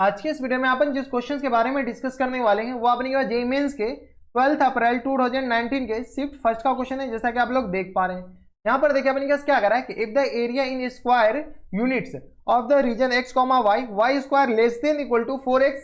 आज के इस वीडियो में अपन जिस क्वेश्चन के बारे में डिस्कस करने वाले हैं वो अपने जेईई मेंस के 12 अप्रैल 2019 के शिफ्ट फर्स्ट का क्वेश्चन है, जैसा कि आप लोग देख पा रहे हैं। यहाँ पर देखिए अपने क्या करा है कि if the area in square units of the region x, y square less than equal to 4x,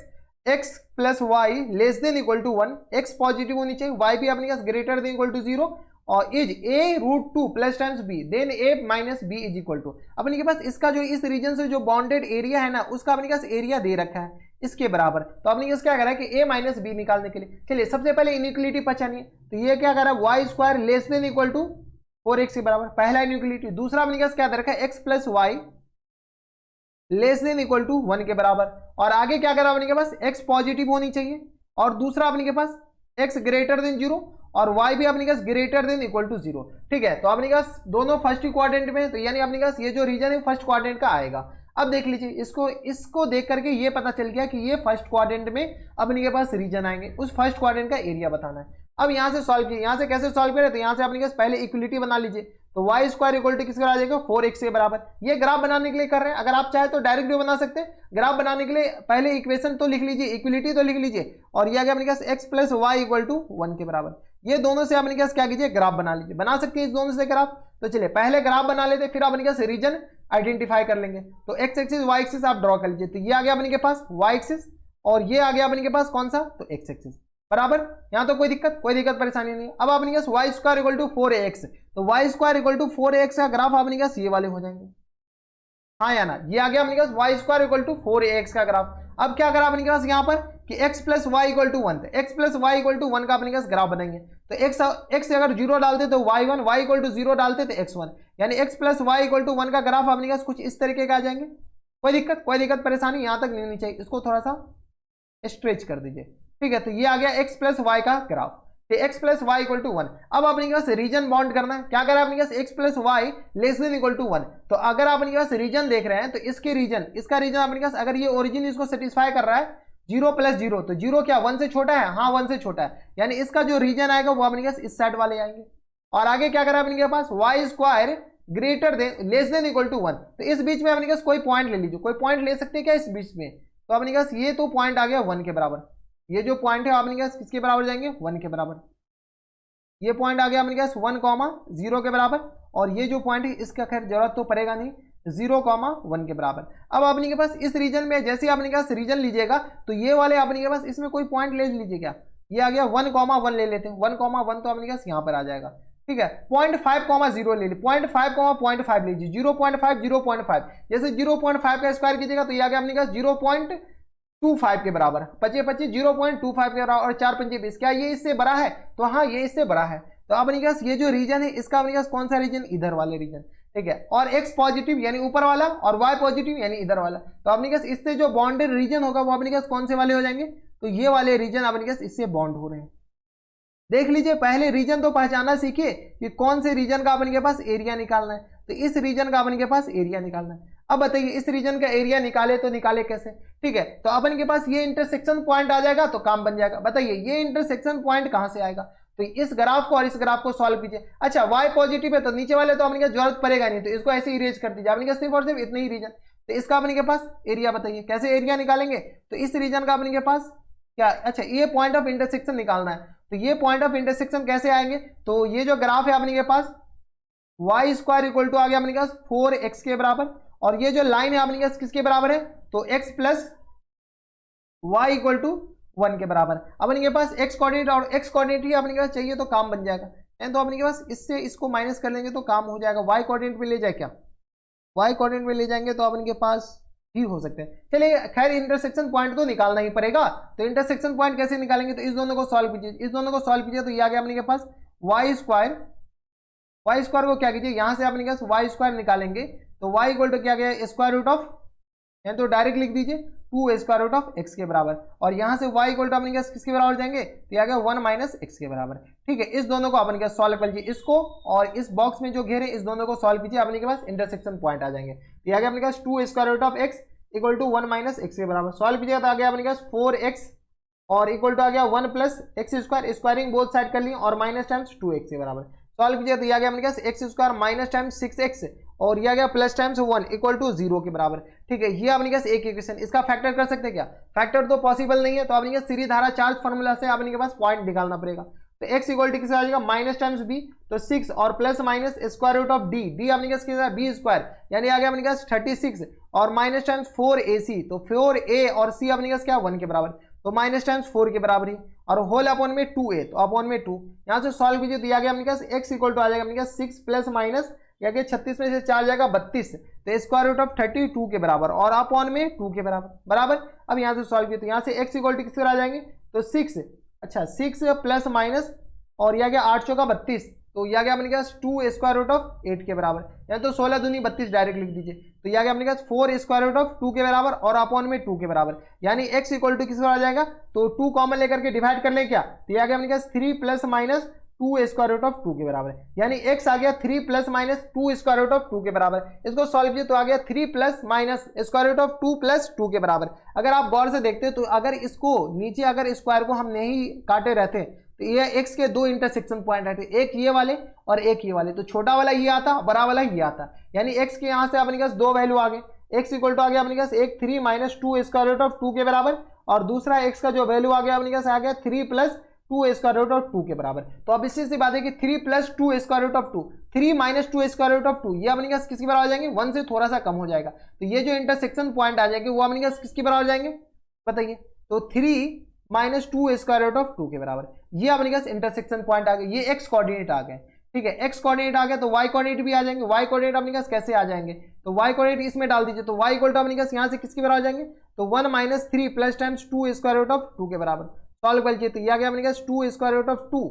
x plus y less than equal to 1, x positive होनी चाहिए, y भी अपने ग्रेटर देन इक्वल टू 0 और is a√2 plus times b then a minus b is equal to. अपने के पास इसका जो इस रीजन से जो बाउंडेड एरिया है ना उसका अपने पास एरिया दे रखा है इसके बराबर। तो अपने क्या करा है कि a माइनस बी निकालने के लिए चलिए सबसे पहले इनइक्वलिटी पहचानिए। तो ये क्या करा है y square less than equal to 4x के बराबर, पहला इनइक्वलिटी। दूसरा अपने क्या दे रखा है x plus y less than equal to 1 के बराबर, और आगे क्या करा अपने के पास x पॉजिटिव होनी चाहिए और दूसरा अपने के पास x ग्रेटर देन 0 और y भी अपने पास ग्रेटर देन इक्वल टू 0। ठीक है, तो अपने पास दोनों फर्स्ट क्वाड्रेंट में, तो यानी अपने पास ये जो रीजन है फर्स्ट क्वाड्रेंट का आएगा। अब देख लीजिए इसको देख करके ये पता चल गया कि ये फर्स्ट क्वाड्रेंट में अपने के पास रीजन आएंगे, उस फर्स्ट क्वाड्रेंट का एरिया बताना है। अब यहाँ से सॉल्व कीजिए, यहाँ से कैसे सॉल्व करें, तो यहाँ से अपने पास पहले इक्वलिटी बना लीजिए। तो वाई स्क्वायर इक्वल टू किसके आ जाएगा 4x के बराबर। ये ग्राफ बनाने के लिए कर रहे हैं, अगर आप चाहे तो डायरेक्ट भी बना सकते हैं। ग्राफ बनाने के लिए पहले इक्वेशन तो लिख लीजिए, इक्वलिटी तो लिख लीजिए, और ये आ गया अपने पास x plus y equal to 1 के बराबर। ये दोनों से अपने पास क्या कीजिए ग्राफ बना लीजिए, बना सकते हैं इस दोनों से ग्राफ। तो चलिए पहले ग्राफ बना लेते, फिर अपने पास रीजन आइडेंटिफाई कर लेंगे। तो x एक्सिस y एक्सिस आप ड्रॉ कर लीजिए। तो ये आ गया अपने के पास y एक्सिस और ये आ गया अपने के पास कौन सा, तो x एक्सिस बराबर। यहाँ तो कोई दिक्कत परेशानी नहीं है। अब अपने पास Y square equal to 4ax, तो Y square equal to 4ax का ग्राफ अपने पास ये वाले हो जाएंगे, हाँ या ना। ये आ गया अपने पास Y square equal to 4ax का ग्राफ। अब क्या करा अपने पास यहाँ पर कि x plus y equal to 1, x plus y equal to 1 का अपने पास ग्राफ बनाएंगे। तो x अगर 0 डालते तो y1, y इक्वल टू 0 डालते तो x1, यानी x plus y equal to 1 का ग्राफ अपने पास कुछ इस तरीके का आ जाएंगे। कोई दिक्कत परेशानी यहाँ तक नहीं होनी चाहिए, इसको थोड़ा सा स्ट्रेच कर दीजिए। ठीक है, तो ये आ गया x प्लस वाई का ग्राफ, तो x plus y equal to 1। अब अपने पास रीजन बाउंड करना है, क्या करा अपने पास x plus y less than equal to 1। तो अगर अपने पास रीजन देख रहे हैं तो इसका रीजन अपने पास अगर ये ओरिजिन इसको सेटिस्फाई कर रहा है 0 प्लस 0, तो 0 क्या 1 से छोटा है, हाँ 1 से छोटा है, यानी इसका जो रीजन आएगा वो अपने पास इस साइड वाले आएंगे। और आगे क्या करा अपने पास Y square greater than less than equal to 1, तो इस बीच में अपने पास कोई पॉइंट ले लीजिए, कोई पॉइंट ले सकते हैं क्या इस बीच में। तो अपने पास ये तो पॉइंट आ गया 1 के बराबर, ये जो पॉइंट है अपने पास किसके बराबर जाएंगे 1 के बराबर। ये पॉइंट आ गया अपने पास 1,0 के बराबर, और ये जो पॉइंट है इसका खैर जरूरत तो पड़ेगा नहीं, 0,1 के बराबर। अब अपने के पास इस रीजन में जैसे अपने के पास रीजन लीजिएगा तो ये वाले अपने के पास इसमें कोई पॉइंट ले लीजिएगा। ये आ गया 1,1 ले लेते हैं, 1,1 तो अपने के पास यहाँ पर आ जाएगा। ठीक है, 0.5,0 ले लीजिए, 0.5,0.5 लीजिए, 0.5 जैसे 0.5 का स्क्वायर कीजिएगा तो ये आ गया अपने पास 0.25 के बराबर, 25 0.25 के बराबर, और 4 पंजे 20। क्या ये इससे बड़ा है, तो हाँ ये इससे बड़ा है। तो अपने पास ये जो रीजन है इसका अपने पास कौन सा रीजन, इधर वाले रीजन। ठीक है, और x पॉजिटिव यानी ऊपर वाला और y पॉजिटिव यानी इधर वाला। तो अपने पास इससे जो बॉन्डेड रीजन होगा वो अपने पास कौन से वाले हो जाएंगे, तो ये वाले रीजन अपने पास इससे बॉन्ड हो रहे हैं। देख लीजिए पहले रीजन तो पहचाना सीखिए कि कौन से रीजन का अपने के पास एरिया निकालना है। तो इस रीजन का अपने के पास एरिया निकालना है। अब बताइए इस रीजन का एरिया निकाले तो निकाले कैसे। ठीक है, तो अपन के पास ये इंटरसेक्शन पॉइंट आ जाएगा तो काम बन जाएगा। बताइए ये इंटरसेक्शन पॉइंट कहां से आएगा, तो इस ग्राफ को और इस ग्राफ को सॉल्व कीजिए। अच्छा y पॉजिटिव है तो नीचे वाले तो अपने के जरूरत पड़ेगा नहीं, तो इसको ऐसे इरेज कर दीजिए, अपने के सिर्फ और सिर्फ इतने ही रीजन। तो इसका अपने के पास एरिया बताइए कैसे एरिया निकालेंगे। तो इस रीजन का अपने के पास क्या, अच्छा ये पॉइंट ऑफ इंटरसेक्शन निकालना है। तो ये पॉइंट ऑफ इंटरसेक्शन कैसे आएंगे, तो ये जो ग्राफ है अपने के पास वाई स्क्वायर इक्वल टू आ गया अपने पास 4x के बराबर, और ये जो लाइन है अपने पास किसके बराबर है, तो x plus y equal to 1 के बराबर। अब अपने के पास x कोऑर्डिनेट और x कोऑर्डिनेट ही अपने के पास चाहिए तो काम बन जाएगा। तो अपने के पास इससे इसको माइनस कर लेंगे तो काम हो जाएगा। y कोऑर्डिनेट पे ले जाए क्या, y कोऑर्डिनेट पे ले जाएंगे तो अपने के पास ही हो सकते हैं। चलिए खैर इंटरसेक्शन पॉइंट तो निकालना ही पड़ेगा। तो इंटरसेक्शन पॉइंट कैसे निकालेंगे, तो इस दोनों को सॉल्व कीजिए, तो ये आ गया अपने के पास वाई स्क्वायर को क्या कीजिए यहाँ से अपने के पास वाई स्क्वायर निकालेंगे तो y इक्वल टू क्या गया स्क्वायर रूट ऑफ, यानी तो डायरेक्ट लिख दीजिए 2 स्क्वायर रूट ऑफ x के बराबर, और यहाँ से y इक्वल टू अपने के किसके बराबर जाएंगे, तो आ गया 1 माइनस x के बराबर। ठीक है, इस दोनों को अपने के सॉल्व कर लीजिए, इसको और इस बॉक्स में जो घेरे इस दोनों को सॉल्व कीजिए, अपने के पास इंटरसेक्शन पॉइंट आ जाएंगे। तो आ गया अपने पास 2 square root of x equal to 1 minus x के बराबर। सॉल्व कीजिएगा तो आ गया अपने पास 4x और इक्वल टू आ गया 1 plus x square, squaring both side कर ली और माइनस टाइम्स 2x के बराबर। सॉल्व कीजिए तो ये आ गया अपने पास X square minus times 6x और ये आ गया प्लस टाइम्स 1 इक्वल टू 0 के बराबर। ठीक है, ये अपने पास एक इक्वेशन, इसका फैक्टर कर सकते हैं क्या? फैक्टर तो पॉसिबल नहीं है, तो अपने सीधी धारा चार्ज फॉर्मूला से अपने के पास पॉइंट निकालना पड़ेगा। तो x इक्वल टू किसका आ जाएगा माइनस टाइम्स b, तो 6 और plus minus square root of d, d अपने पास कितना b स्क्वायर यानी आ गया अपने पास 36 और माइनस टाइम्स 4ac, तो 4a और c अपने पास क्या 1 के बराबर, तो माइनस टाइम्स 4 के बराबर ही और होल अपॉन में 2a, तो अपॉन में 2 यहाँ से सॉल्व कीजिए तो ये आ गया अपने पास x इक्वल टू आ जाएगा अपने पास 6 प्लस माइनस या कि 36 में से 4 जाएगा 32, तो स्क्वायर रूट ऑफ 32 के बराबर और अपॉन में 2 के बराबर बराबर। अब यहाँ से सॉल्व किया तो यहाँ से x इक्वल टू किसके आ जाएंगे, तो 6, अच्छा 6 प्लस माइनस और यह गया 8 चौका 32, तो यह गया अपने पास 2 स्क्वायर रूट ऑफ 8 के बराबर, यानी तो 16 दूनी 32 डायरेक्ट लिख दीजिए, तो यह गया अपने पास 4 स्क्वायर रूट ऑफ 2 के बराबर और अपॉन में 2 के बराबर, यानी x इक्वल टू किसका आ जाएगा, तो 2 कॉमन लेकर के डिवाइड कर ले क्या, तो यह गया अपने पास 3 plus minus 2 square root of 2 के बराबर, यानी x आ गया 3 plus minus 2 square root of 2 के बराबर। इसको सॉल्व किया तो आ गया 3 plus minus square root of 2 plus 2 के बराबर। अगर आप गौर से देखते तो अगर इसको नीचे अगर स्क्वायर को हम नहीं काटे रहते तो ये x के दो इंटरसेक्शन पॉइंट रहते, एक ये वाले और एक ये वाले, तो छोटा वाला ये आता बड़ा वाला ये आता, यानी x के यहाँ से अपने पास दो वैल्यू आ गए, x इक्वल टू आ गया अपने पास एक 3 माइनस 2 स्क्वायर रूट ऑफ 2 के बराबर और दूसरा x का जो वैल्यू आ गया अपने पास आ गया 3 प्लस 2 स्क्वायर रूट ऑफ 2 के बराबर। तो अब इससे बात है कि 3 plus 2 square root of 2, 3 minus 2 square root of 2 ये अपने पास किसके बराबर आ जाएंगे, 1 से थोड़ा सा कम हो जाएगा, तो ये जो इंटरसेक्शन पॉइंट आ जाएंगे वो अपने पास किसके बराबर जाएंगे बताइए, तो 3 माइनस 2 स्क्वायर रूट ऑफ 2 के बराबर, ये अपने पास इंटरसेक्शन पॉइंट आ गए, ये एक्स कोऑर्डिनेट आ गए। ठीक है, एक्स कोऑर्डिनेट आ गया तो वाई कोऑर्डिनेट भी आ जाएंगे, वाई कोऑर्डिनेट अपने पास कैसे आ जाएंगे, तो वाई कोऑर्डिनेट इसमें डाल दीजिए, तो वाई इक्वल टू अपने पास यहाँ से किसके बराबर आ जाएंगे, तो 1 minus 3 plus times 2 square root of 2 के बराबर। सॉल्व कर लीजिए तो ये आ गया अपने पास 2 स्क्वायर रूट ऑफ 2,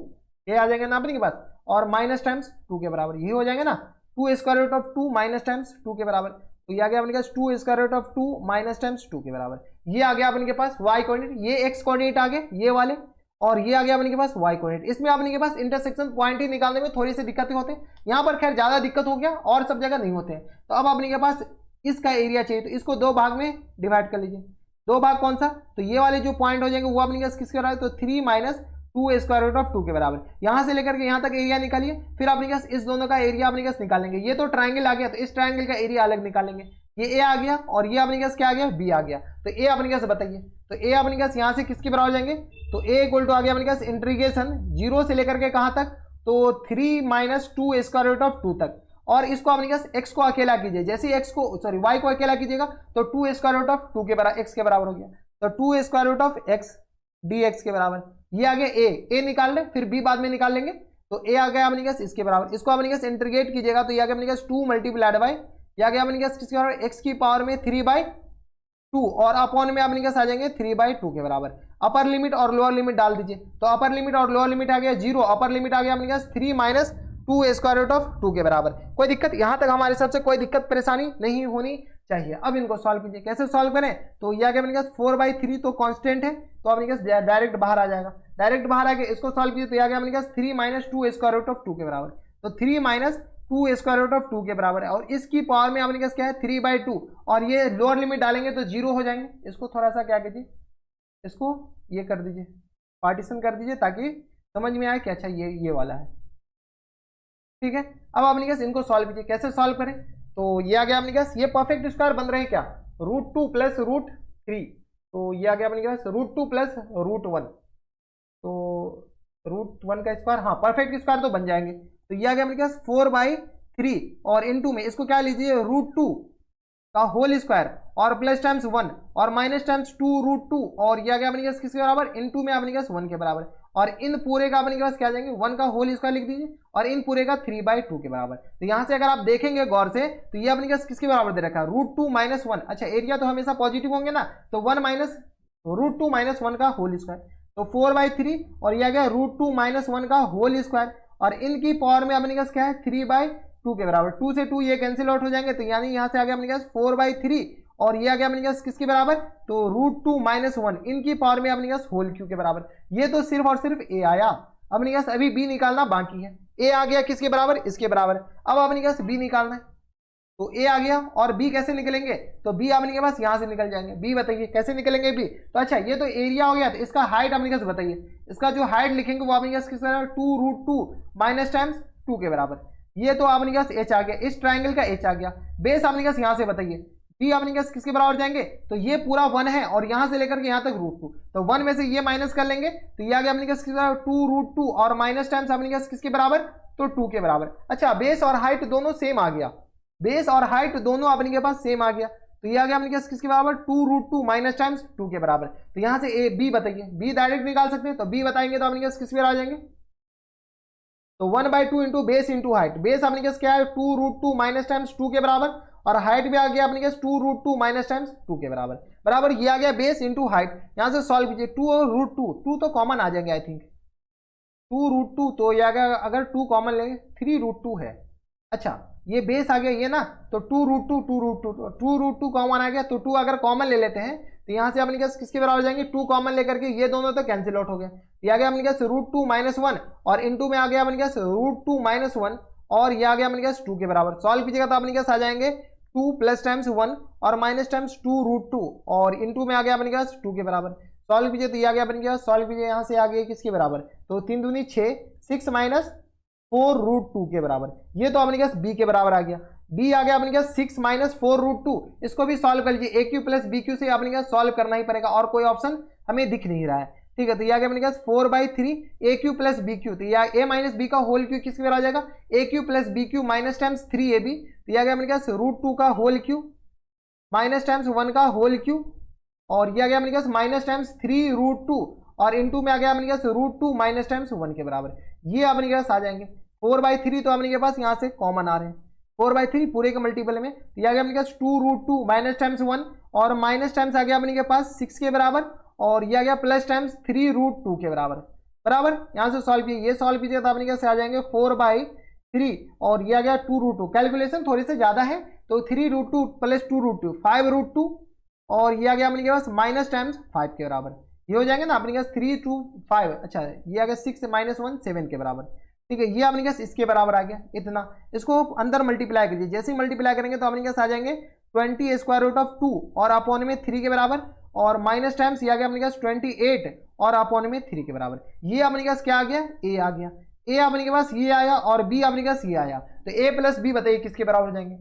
ये आ जाएगा ना अपने के पास, और माइनस टाइम्स 2 के बराबर, ये हो जाएंगे ना 2 square root of 2 minus times 2 के बराबर, तो ये आ गया अपने पास 2 square root of 2 minus times 2 के बराबर। ये आ गया अपने के पास वाई कोऑर्डिनेट, ये एक्स कोऑर्डिनेट आ गए ये वाले, और ये आ गया अपने के पास वाई कोऑर्डिनेट। इसमें अपने के पास इंटरसेक्शन पॉइंट ही निकालने में थोड़ी सी दिक्कतें होते हैं, यहाँ पर खैर ज्यादा दिक्कत हो गया और सब जगह नहीं होते हैं। तो अब अपने के पास इसका एरिया चाहिए, तो इसको दो भाग में डिवाइड कर लीजिए। दो भाग कौन सा, तो ये वाले जो पॉइंट हो जाएंगे वो अपने के पास किसके बराबर, तो 3 माइनस 2 स्क्वायर रूट ऑफ 2 के बराबर। यहाँ से लेकर के यहाँ तक एरिया निकालिए, फिर अपने पास इस दोनों का एरिया अपने पास निकालेंगे। ये तो ट्राइंगल आ गया तो इस ट्राइंगल का एरिया अलग निकालेंगे, ये ए आ गया और ये अपने पास क्या आ गया बी आ गया, तो ए अपने पास बताइए, तो ए अपने पास यहाँ से किसके बराबर हो जाएंगे, तो ए इक्वल टू आ गया अपने पास इंटीग्रेशन 0 से लेकर के कहाँ तक, तो 3 माइनस 2 स्क्वायर रूट ऑफ 2 तक, और इसको अपने पास x को अकेला कीजिए, जैसे x को सॉरी y को अकेला कीजिएगा तो 2 स्क्वायर रूट ऑफ 2 के बराबर x के बराबर हो गया, तो 2 square root of x dx के बराबर। ये आ गया a निकाल लें, फिर b बाद में निकाल लेंगे, तो a आ गया अपने पास इसके बराबर, इसको अपने पास इंटीग्रेट कीजिएगा तो ये आ गया अपने पास 2 मल्टीप्लाइड बाय ये आ गया अपने पास किसके बराबर x की पावर में 3/2 और अपॉन में अपने पास आ जाएंगे 3/2 के बराबर। अपर लिमिट और लोअर लिमिट डाल दीजिए, तो अपर लिमिट और लोअर लिमिट आ गया 0, अपर लिमिट आ गया अपने पास 3 माइनस 2 स्क्वायर रूट ऑफ 2 के बराबर। कोई दिक्कत यहाँ तक हमारे हिसाब से कोई दिक्कत परेशानी नहीं होनी चाहिए। अब इनको सॉल्व कीजिए, कैसे सॉल्व करें, तो ये आ गया अपने पास 4/3 तो कांस्टेंट है, तो अपने पास डायरेक्ट बाहर आ जाएगा, डायरेक्ट बाहर आ गया, इसको सॉल्व कीजिए तो ये आ गया अपने पास 3 माइनस 2 स्क्वायर रूट ऑफ 2 के बराबर, तो 3 माइनस 2 स्क्वायर रूट ऑफ 2 के बराबर है, और इसकी पावर में अपने पास क्या है 3/2, और ये लोअर लिमिट डालेंगे तो 0 हो जाएंगे। इसको थोड़ा सा क्या कीजिए, इसको ये कर दीजिए, पार्टीशन कर दीजिए ताकि समझ में आए कि अच्छा ये वाला है। ठीक है, अब अपने पास इनको सॉल्व कीजिए, कैसे सॉल्व करें, तो ये आ गया अपने पास, ये परफेक्ट स्क्वायर बन रहे हैं क्या, √2 प्लस √3, तो ये आ गया अपने पास √2 प्लस √1, तो √1 का स्क्वायर, हाँ परफेक्ट स्क्वायर तो बन जाएंगे, तो ये आ गया अपने पास 4/3 और इनटू में इसको क्या लीजिए √2 का होल स्क्वायर और प्लस टाइम्स 1 और माइनस टाइम्स 2√2 और ये आ गया अपने पास किसके बराबर, इनटू में अपने पास 1 के बराबर, और इन पूरे का अपने पास क्या जाएंगे 1 का होल स्क्वायर लिख दीजिए और इन पूरे का 3/2 के बराबर। तो यहाँ से अगर आप देखेंगे गौर से तो ये अपने पास किसके बराबर दे रखा है √2 माइनस 1, अच्छा एरिया तो हमेशा पॉजिटिव होंगे ना, तो 1 माइनस √2 माइनस 1 का होल स्क्वायर, तो 4/3 और ये आ गया √2 माइनस 1 का होल स्क्वायर, और इनकी पावर में अपने पास क्या है 3/2 के बराबर, 2 से 2 ये कैंसिल आउट हो जाएंगे, तो यानी यहाँ से आ गया अपने पास 4/3 और ये आ गया अपने पास किसके बराबर, तो √2 माइनस 1 इनकी पावर में अपने पास होल क्यू के बराबर। ये तो सिर्फ और सिर्फ ए आया, अपने पास अभी बी निकालना बाकी है। ए आ गया किसके बराबर, इसके बराबर, अब अपने पास बी निकालना है, तो ए आ गया और बी कैसे निकलेंगे, तो बी अपने के पास यहाँ से निकल जाएंगे, बी बताइए कैसे निकलेंगे बी, तो अच्छा ये तो एरिया हो गया, तो इसका हाइट अपने पास बताइए, इसका जो हाइट लिखेंगे वो अपने पास किस तरह 2√2 माइनस टाइम्स 2 के बराबर। ये तो आपने पास एच आ गया, इस ट्राइंगल का एच आ गया। बेस आपने पास यहाँ से बताइए बी आपने पास किसके बराबर जाएंगे, तो ये पूरा 1 है और यहाँ से लेकर के यहाँ तक √2, तो 1 में से ये माइनस कर लेंगे तो ये आ गया अपने पास किसके बराबर 2 √2 और माइनस टाइम्स अपने पास किसके बराबर, तो 2 के बराबर। अच्छा बेस और हाइट दोनों सेम आ गया, बेस और हाइट दोनों अपने के पास सेम आ गया, तो ये आ गया अपने पास किसके बराबर 2 √2 माइनस टाइम्स 2 के बराबर। तो यहाँ से ए बी बताइए, बी डायरेक्ट निकाल सकते हैं, तो बी बताएंगे तो अपने पास किस पे आ जाएंगे, तो 1/2 into base into height. Base अपने पास क्या है 2 √2 माइनस टाइम्स 2 के बराबर और हाइट भी आ गया अपने पास 2 √2 माइनस टाइम्स 2 के बराबर। बराबर ये आ गया बेस इंटू हाइट। यहाँ से सॉल्व कीजिए 2 और √2, 2 तो कॉमन आ जाएंगे आई थिंक, 2 √2 तो ये आ गया, अगर 2 कॉमन लेंगे 3 √2 है। अच्छा ये बेस आ गया ये ना, तो 2 √2 2 √2 कॉमन आ गया, तो 2 अगर कॉमन ले लेते हैं तो यहाँ से अपने पास किसके बराबर जाएंगे 2 कॉमन लेकर के, ये दोनों तो कैंसिल आउट हो गए, ये आ गया अपने पास √2 - 1 और इनटू में आ गया अपने पास √2 - 1 और ये आ गया अपने पास 2 के बराबर। सॉल्व कीजिएगा तो अपने पास आ जाएंगे 2 प्लस टाइम्स 1 और माइनस टाइम्स 2 √2 और इनटू में आ गया अपने पास 2 के बराबर। सॉल्व कीजिए तो ये आ गया अपने पास, सॉल्व कीजिए यहाँ से आ गया किसके बराबर, तो 3 दूनी 6, 6 - 4 √2 के बराबर। ये तो अपने पास बी के बराबर आ गया। बी आ गया अपने पास 6 - 4 √2, इसको भी सॉल्व कर लीजिए, ए क्यू प्लस बी क्यू से अपने पास सॉल्व करना ही पड़ेगा और कोई ऑप्शन हमें दिख नहीं रहा है। ठीक है, तो ये आ गया अपने पास 4/3 A cube plus B cube, तो ये a माइनस बी का होल क्यू किसके बराबर आ जाएगा, A cube plus B cube minus times 3ab, तो ये आ गया अपने पास √2 का होल क्यू माइनस टाइम्स 1 का होल क्यू और ये आ गया अपने पास माइनस टाइम्स 3 √2 और इनटू में आ गया अपने पास √2 माइनस टाइम्स 1 के बराबर। ये अपने पास आ जाएंगे 4/3, तो अपने के पास यहाँ से कॉमन आ रहे हैं 4/3 पूरे के मल्टीपल में, तो ये आ गया अपने पास 2 √2 माइनस टाइम्स 1 और माइनस टाइम्स आ गया अपने के पास 6 के बराबर और ये आ गया प्लस टाइम्स 3 √2 के बराबर। बराबर यहाँ से सॉल्व कीजिए, ये सॉल्व कीजिए तो अपने कैसे आ जाएंगे 4/3 और ये आ गया 2 √2, कैलकुलेशन थोड़ी से ज्यादा है तो 3 √2 प्लस 2 √2 5 √2 और ये आ गया अपने के पास माइनस टाइम्स 5 के बराबर। ये हो जाएंगे ना अपने पास 3 2 5, अच्छा ये आ गया 6 - 1 7 के बराबर। ठीक है, ये अपने पास इसके बराबर आ गया इतना, इसको अंदर मल्टीप्लाई कीजिए, जैसे ही मल्टीप्लाई करेंगे तो अपने पास आ जाएंगे 20 √2 और अपॉन में 3 के बराबर और माइनस टाइम्स ये आ गया अपने पास 28 और अपॉन में 3 के बराबर। ये अपने पास क्या आ गया, ए आ गया, ए अपने के पास ये आया और बी अपने पास ये आया, तो ए प्लस बी बताइए किसके बराबर हो जाएंगे,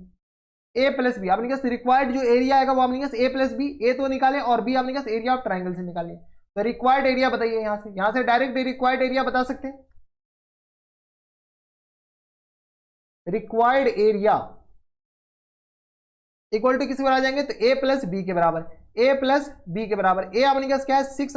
ए प्लस बी। अपने पास रिक्वायर्ड जो एरिया आएगा वो अपने पास ए प्लस बी, ए तो निकाले और बी अपने पास एरिया ऑफ ट्राइंगल से निकालिए, तो रिक्वायर्ड एरिया बताइए, यहाँ से डायरेक्ट रिक्वायर्ड एरिया बता सकते हैं। रिक्वायर्ड एरिया इक्वल टू किसके बराबर आ जाएंगे, तो ए प्लस बी के बराबर, ए प्लस बी के बराबर। ए अपने पास क्या है 6 -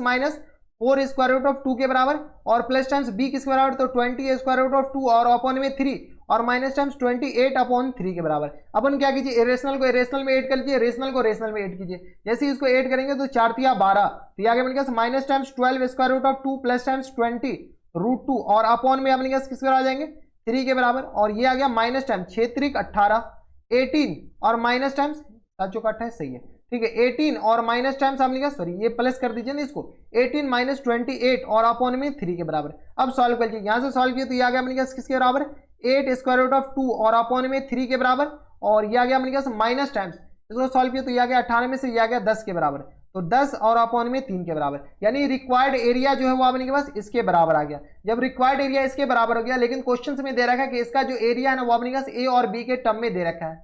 4 √2 के बराबर और प्लस टाइम्स बी किसके बराबर, तो 20 √2 और अपॉन में 3 और माइनस टाइम्स 28 अपॉन 3 के बराबर। अपन क्या कीजिए, इरेशनल को इरेशनल में ऐड कर लीजिए, रेशनल को रेशनल में ऐड कीजिए, जैसे ही इसको ऐड करेंगे तो 4 × 12, तो आगे अपने पास माइनस टाइम्स 12 √2 प्लस टाइम्स 20 √2 और अपॉन में अपने पास किसके बराबर आ जाएंगे 3 के बराबर और ये आ गया माइनस टाइम 6 × 18 18 और माइनस टाइम्स 7 × 28 सही है। ठीक है, 18 और माइनस टाइम्स आपने क्या, सॉरी ये प्लस कर दीजिए ना इसको, 18 - 28 और अपॉन में 3 के बराबर। अब सॉल्व कर लीजिए, यहाँ से सॉल्व किया तो ये आ गया अपने पास किसके बराबर 8 √2 और अपॉन में 3 के बराबर और ये आ गया अपने पास माइनस टाइम्स, इसको सॉल्व किया तो ये आ गया 18 में से ये आ गया 10 के बराबर, तो 10 और अपॉन में 3 के बराबर, यानी रिक्वायर्ड एरिया जो है वो अपने के पास इसके बराबर आ गया। जब रिक्वायर्ड एरिया इसके बराबर हो गया, लेकिन क्वेश्चन में दे रखा है कि इसका जो एरिया है ना वो अपने पास ए और बी के टर्म में दे रखा है,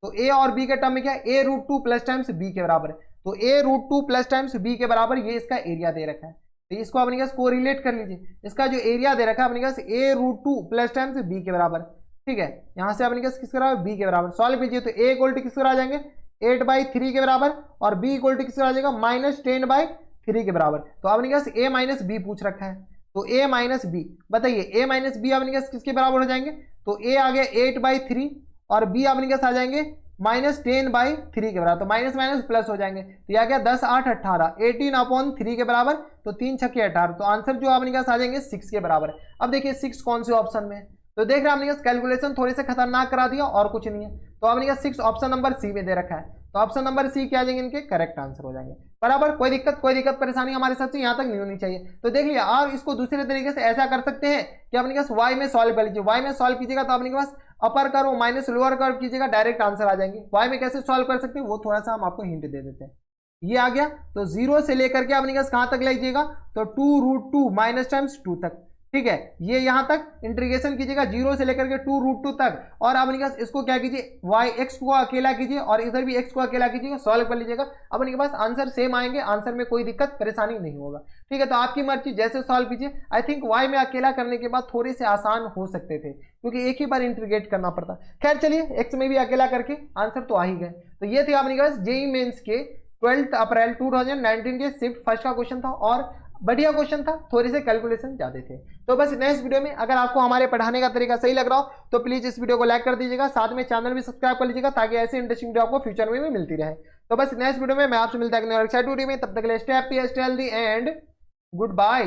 तो ए और बी के टर्म में क्या है a √2 प्लस टाइम्स बी के बराबर है, तो a √2 प्लस टाइम्स बी के बराबर ये इसका एरिया दे रखा है, तो इसको अपने पास कोरिलेट कर लीजिए, इसका जो एरिया दे रखा है अपने पास a √2 प्लस टाइम्स बी के बराबर। ठीक है, यहाँ से अपने पास किसके बराबर बी के बराबर, सॉल्व कीजिए तो a इक्वल टू किसके बराबर आ जाएंगे 8/3 के बराबर और b इक्वल टू किसके बराबर आ जाएगा -10/3 के बराबर। तो अपने पास a - b पूछ रखा है, तो a - b बताइए, a - b अपने पास किसके बराबर हो जाएंगे, तो a आ गया 8/3 और b अपने पास आ जाएंगे -10/3 के बराबर, तो माइनस माइनस प्लस हो जाएंगे, तो यह आ गया 10 8 18 18 अपॉन 3 के बराबर, तो 3 छक्के 18, तो आंसर जो अपने पास आ जाएंगे 6 के बराबर। अब देखिए 6 कौन से ऑप्शन में है, तो देख रहे हैं अपने पास कैलकुलेशन थोड़ी से खतरनाक करा दिया और कुछ नहीं है, तो अपने पास 6 ऑप्शन नंबर सी में दे रखा है, तो ऑप्शन नंबर सी क्या आ जाएंगे इनके करेक्ट आंसर हो जाएंगे। बराबर, कोई दिक्कत परेशानी हमारे साथ से यहाँ तक नहीं होनी चाहिए। तो देख लिया, आप इसको दूसरे तरीके से ऐसा कर सकते हैं कि अपने पास y में सॉल्व कर लीजिए, y में सॉल्व कीजिएगा तो अपने पास upper curve minus lower curve कीजिएगा, डायरेक्ट आंसर आ जाएंगे। y में कैसे सॉल्व कर सकते हैं वो थोड़ा सा हम आपको हिंट दे देते हैं। ये आ गया, तो 0 से लेकर के अपने पास कहाँ तक लीजिएगा, तो 2 √2 माइनस टाइम्स 2 तक। ठीक है, ये यहां तक इंटीग्रेशन कीजिएगा 0 से लेकर के 2√2 तक, और अपने पास इसको क्या कीजिए y x को अकेला कीजिए और इधर भी x को अकेला कीजिएगा, सॉल्व कर लीजिएगा। अपने के पास आंसर सेम आएंगे, आंसर में कोई दिक्कत परेशानी नहीं होगा। ठीक है, तो आपकी मर्जी, जैसे सॉल्व कीजिए। आई थिंक y में अकेला करने के बाद थोड़े से आसान हो सकते थे क्योंकि एक ही बार इंटीग्रेट करना पड़ता। खैर चलिए, x में भी अकेला करके आंसर तो आ ही गए। तो ये थे अपने पास जेईई मेंस के 12 अप्रैल 2019 के शिफ्ट फर्स्ट का क्वेश्चन था, और बढ़िया क्वेश्चन था, थोड़े से कैलकुलेशन ज्यादा थे। तो बस नेक्स्ट वीडियो में अगर आपको हमारे पढ़ाने का तरीका सही लग रहा हो तो प्लीज इस वीडियो को लाइक कर दीजिएगा, साथ में चैनल भी सब्सक्राइब कर लीजिएगा ताकि ऐसे इंटरेस्टिंग वीडियो आपको फ्यूचर में भी मिलती रहे। तो बस नेक्स्ट वीडियो में मैं आपसे मिलता है वीडियो में, तब तक के लिए stay happy, stay healthy and good bye.